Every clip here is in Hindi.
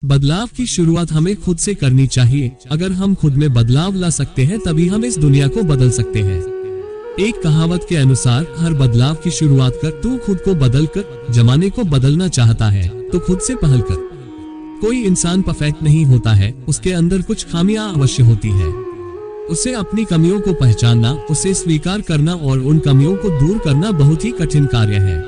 बदलाव की शुरुआत हमें खुद से करनी चाहिए। अगर हम खुद में बदलाव ला सकते हैं तभी हम इस दुनिया को बदल सकते हैं। एक कहावत के अनुसार हर बदलाव की शुरुआत कर। तू खुद को बदल कर जमाने को बदलना चाहता है तो खुद से पहल कर। कोई इंसान परफेक्ट नहीं होता है, उसके अंदर कुछ खामियां अवश्य होती है। उसे अपनी कमियों को पहचानना, उसे स्वीकार करना और उन कमियों को दूर करना बहुत ही कठिन कार्य है।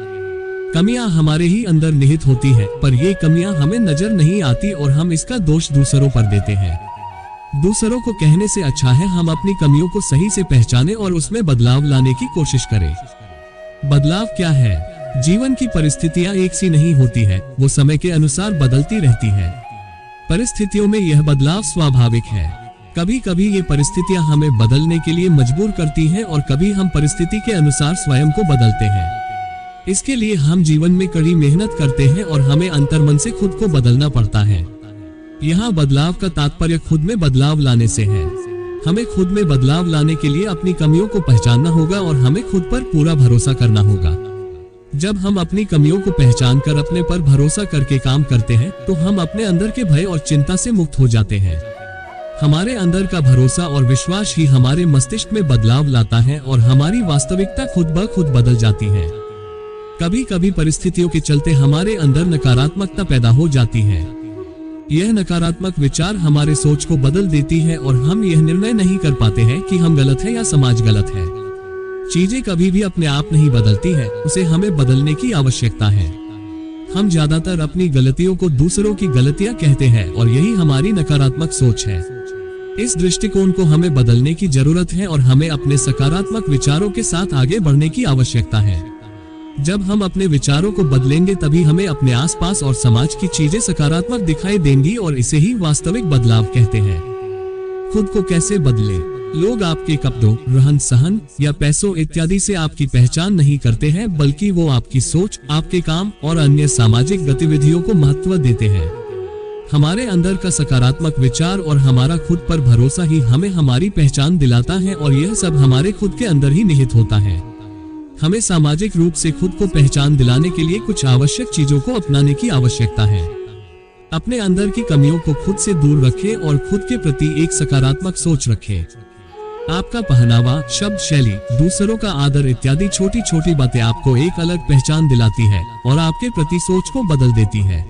कमियां हमारे ही अंदर निहित होती हैं, पर ये कमियां हमें नजर नहीं आती और हम इसका दोष दूसरों पर देते हैं। दूसरों को कहने से अच्छा है हम अपनी कमियों को सही से पहचानें और उसमें बदलाव लाने की कोशिश करें। बदलाव क्या है? जीवन की परिस्थितियां एक सी नहीं होती है, वो समय के अनुसार बदलती रहती है। परिस्थितियों में यह बदलाव स्वाभाविक है। कभी कभी ये परिस्थितियां हमें बदलने के लिए मजबूर करती हैं और कभी हम परिस्थिति के अनुसार स्वयं को बदलते हैं। इसके लिए हम जीवन में कड़ी मेहनत करते हैं और हमें अंतर्मन से खुद को बदलना पड़ता है। यहाँ बदलाव का तात्पर्य खुद में बदलाव लाने से है। हमें खुद में बदलाव लाने के लिए अपनी कमियों को पहचानना होगा और हमें खुद पर पूरा भरोसा करना होगा। जब हम अपनी कमियों को पहचान कर अपने पर भरोसा करके काम करते हैं तो हम अपने अंदर के भय और चिंता से मुक्त हो जाते हैं। हमारे अंदर का भरोसा और विश्वास ही हमारे मस्तिष्क में बदलाव लाता है और हमारी वास्तविकता खुद ब खुद बदल जाती है। कभी कभी परिस्थितियों के चलते हमारे अंदर नकारात्मकता पैदा हो जाती है। यह नकारात्मक विचार हमारे सोच को बदल देती है और हम यह निर्णय नहीं कर पाते हैं कि हम गलत हैं या समाज गलत है। चीजें कभी भी अपने आप नहीं बदलती है, उसे हमें बदलने की आवश्यकता है। हम ज्यादातर अपनी गलतियों को दूसरों की गलतियां कहते हैं और यही हमारी नकारात्मक सोच है। इस दृष्टिकोण को हमें बदलने की जरूरत है और हमें अपने सकारात्मक विचारों के साथ आगे बढ़ने की आवश्यकता है। जब हम अपने विचारों को बदलेंगे तभी हमें अपने आसपास और समाज की चीजें सकारात्मक दिखाई देंगी और इसे ही वास्तविक बदलाव कहते हैं। खुद को कैसे बदले? लोग आपके कपड़ों, रहन सहन या पैसों इत्यादि से आपकी पहचान नहीं करते हैं, बल्कि वो आपकी सोच, आपके काम और अन्य सामाजिक गतिविधियों को महत्व देते हैं। हमारे अंदर का सकारात्मक विचार और हमारा खुद पर भरोसा ही हमें हमारी पहचान दिलाता है और यह सब हमारे खुद के अंदर ही निहित होता है। हमें सामाजिक रूप से खुद को पहचान दिलाने के लिए कुछ आवश्यक चीजों को अपनाने की आवश्यकता है। अपने अंदर की कमियों को खुद से दूर रखें और खुद के प्रति एक सकारात्मक सोच रखें। आपका पहनावा, शब्द शैली, दूसरों का आदर इत्यादि छोटी छोटी बातें आपको एक अलग पहचान दिलाती है और आपके प्रति सोच को बदल देती है।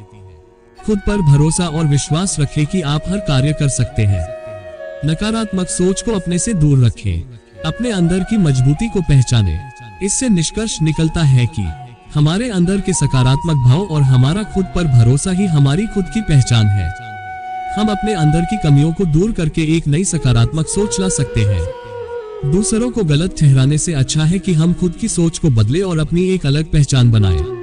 खुद पर भरोसा और विश्वास रखें कि आप हर कार्य कर सकते हैं। नकारात्मक सोच को अपने से दूर रखें। अपने अंदर की मजबूती को पहचानें। इससे निष्कर्ष निकलता है कि हमारे अंदर के सकारात्मक भाव और हमारा खुद पर भरोसा ही हमारी खुद की पहचान है। हम अपने अंदर की कमियों को दूर करके एक नई सकारात्मक सोच ला सकते हैं। दूसरों को गलत ठहराने से अच्छा है कि हम खुद की सोच को बदलें और अपनी एक अलग पहचान बनाएं।